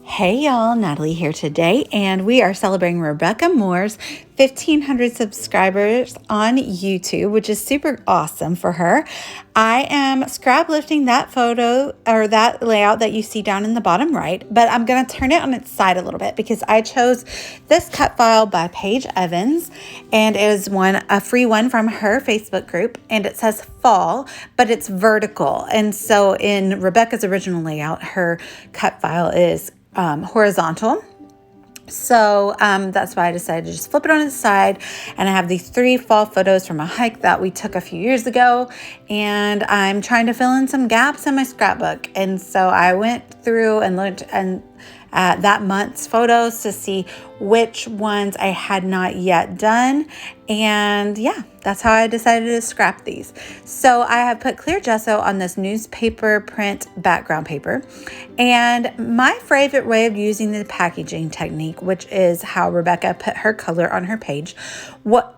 Hey y'all, Natalie here today, and we are celebrating Rebecca Moore's 1,500 subscribers on YouTube, which is super awesome for her. I am scrap lifting that photo or that layout that you see down in the bottom right, but I'm going to turn it on its side a little bit because I chose this cut file by Paige Evans, and it is a free one from her Facebook group, and it says fall, but it's vertical. And so in Rebecca's original layout, her cut file is horizontal. So that's why I decided to just flip it on its side. And I have these 3 fall photos from a hike that we took a few years ago. And I'm trying to fill in some gaps in my scrapbook. And so I went through and looked at that month's photos to see which ones I had not yet done. And yeah, that's how I decided to scrap these. So I have put clear gesso on this newspaper print background paper. And my favorite way of using the packaging technique, which is how Rebecca put her color on her page,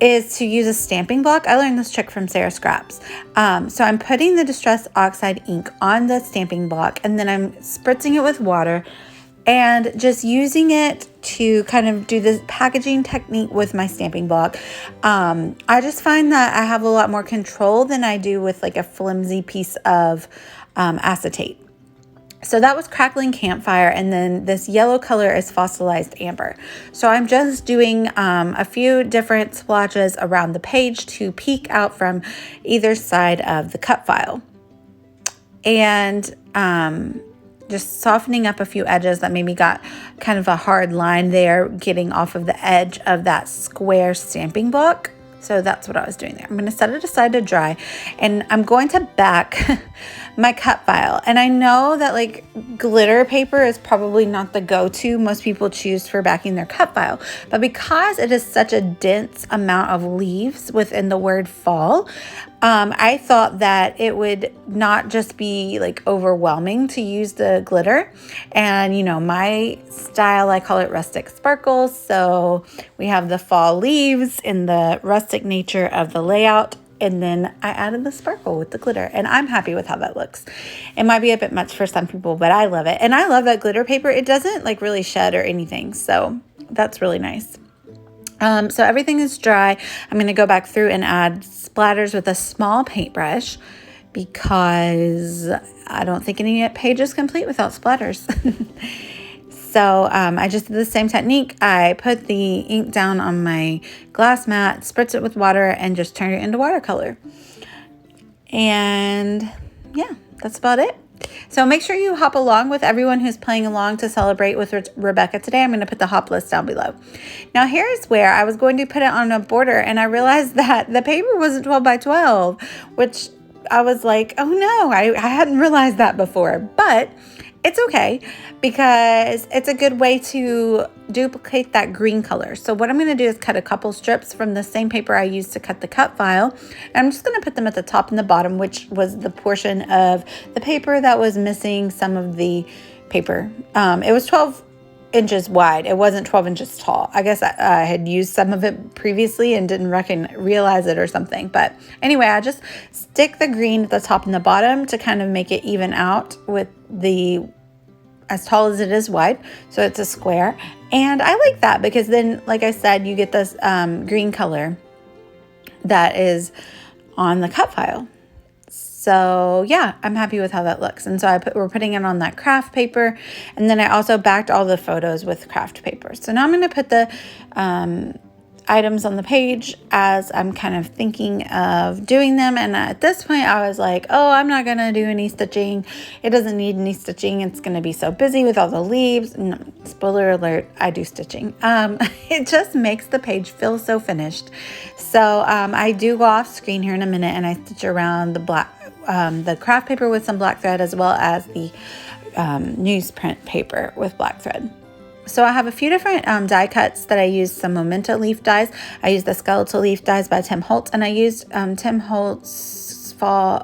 is to use a stamping block. I learned this trick from Sarah Scraps. So I'm putting the Distress Oxide ink on the stamping block, and then I'm spritzing it with water and just using it to kind of do this packaging technique with my stamping block. I just find that I have a lot more control than I do with like a flimsy piece of acetate. So that was Crackling Campfire, and then this yellow color is Fossilized Amber. So I'm just doing a few different splotches around the page to peek out from either side of the cut file. And just softening up a few edges that maybe got kind of a hard line there, getting off of the edge of that square stamping block. So that's what I was doing there. I'm going to set it aside to dry, and I'm going to back my cut file. And I know that like glitter paper is probably not the go-to most people choose for backing their cut file, but because it is such a dense amount of leaves within the word fall, I thought that it would not just be like overwhelming to use the glitter. And you know, my style, I call it rustic sparkles. So we have the fall leaves in the rustic nature of the layout. And then I added the sparkle with the glitter, and I'm happy with how that looks. It might be a bit much for some people, but I love it. And I love that glitter paper. It doesn't like really shed or anything. So that's really nice. So everything is dry. I'm going to go back through and add splatters with a small paintbrush because I don't think any page is complete without splatters. So I just did the same technique. I put the ink down on my glass mat, spritz it with water, and just turn it into watercolor. And yeah, that's about it. So make sure you hop along with everyone who's playing along to celebrate with Rebecca today. I'm going to put the hop list down below. Now here's where I was going to put it on a border, and I realized that the paper wasn't 12 by 12, which I was like, oh no, I hadn't realized that before. But it's okay because it's a good way to duplicate that green color. So what I'm going to do is cut a couple strips from the same paper I used to cut the cut file. And I'm just going to put them at the top and the bottom, which was the portion of the paper that was missing some of the paper. It was 12 inches wide. It wasn't 12 inches tall. I guess I had used some of it previously and didn't realize it or something. But anyway, I just stick the green at the top and the bottom to kind of make it even out with the as tall as it is wide. So it's a square. And I like that because then, like I said, you get this green color that is on the cut file. So yeah, I'm happy with how that looks. And so we're putting it on that craft paper. And then I also backed all the photos with craft paper. So now I'm going to put the items on the page as I'm kind of thinking of doing them. And at this point I was like, oh, I'm not going to do any stitching. It doesn't need any stitching. It's going to be so busy with all the leaves. No, spoiler alert, I do stitching. It just makes the page feel so finished. So I do go off screen here in a minute and I stitch around the craft paper with some black thread as well as the newsprint paper with black thread. So I have a few different die cuts that I used some Memento leaf dies. I used the skeletal leaf dies by Tim Holtz, and I used Tim Holtz fall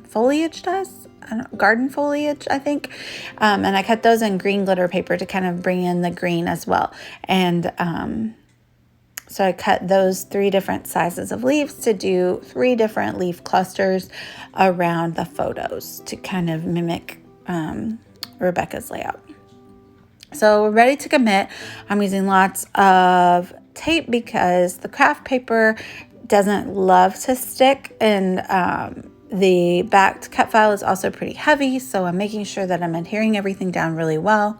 foliage dies, garden foliage, I think. And I cut those in green glitter paper to kind of bring in the green as well. And So I cut those 3 different sizes of leaves to do 3 different leaf clusters around the photos to kind of mimic Rebecca's layout. So we're ready to commit. I'm using lots of tape because the craft paper doesn't love to stick, and the backed cut file is also pretty heavy, so I'm making sure that I'm adhering everything down really well.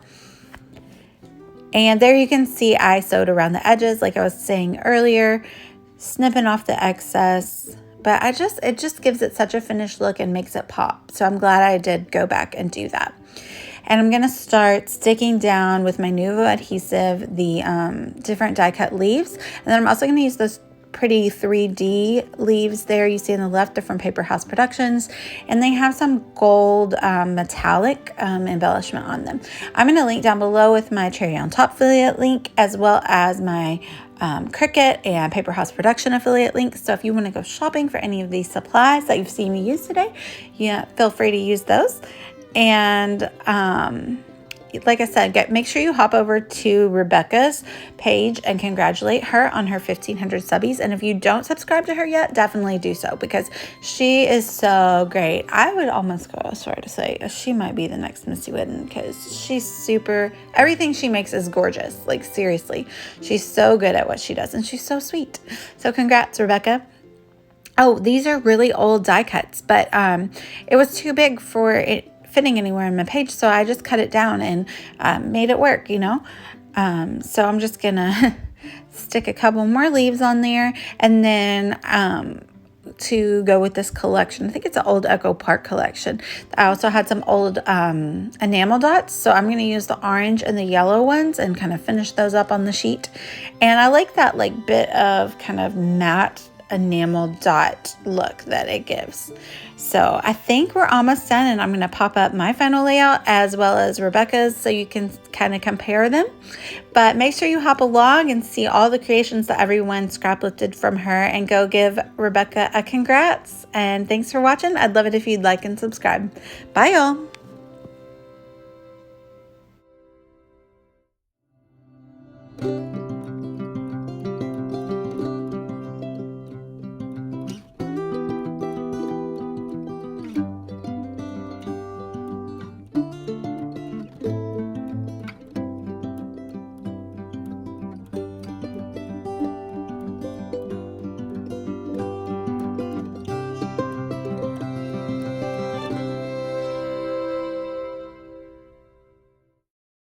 And there you can see I sewed around the edges like I was saying earlier, snipping off the excess, but it just gives it such a finished look and makes it pop. So I'm glad I did go back and do that. And I'm going to start sticking down with my Nuvo adhesive the different die cut leaves. And then I'm also going to use those pretty 3D leaves there you see on the left. They're from Paper House Productions, and they have some gold metallic embellishment on them. I'm going to link down below with my cherry on top affiliate link, as well as my Cricut and Paper House Production affiliate link. So if you want to go shopping for any of these supplies that you've seen me use today, yeah, feel free to use those. And like I said, make sure you hop over to Rebecca's page and congratulate her on her 1,500 subbies. And if you don't subscribe to her yet, definitely do so, because she is so great. I would almost go as far to say she might be the next Missy Whitten, because she's super, everything she makes is gorgeous. Like, seriously, she's so good at what she does, and she's so sweet. So congrats, Rebecca. Oh, these are really old die cuts, but it was too big for it fitting anywhere on my page, so I just cut it down and made it work, you know. So I'm just gonna stick a couple more leaves on there, and then to go with this collection, I think it's an old Echo Park collection. I also had some old enamel dots, so I'm gonna use the orange and the yellow ones and kind of finish those up on the sheet. And I like that like bit of kind of matte enamel dot look that it gives. So I think we're almost done, and I'm going to pop up my final layout as well as Rebecca's so you can kind of compare them. But make sure you hop along and see all the creations that everyone scrap lifted from her, and go give Rebecca a congrats. And thanks for watching. I'd love it if you'd like and subscribe. Bye, y'all.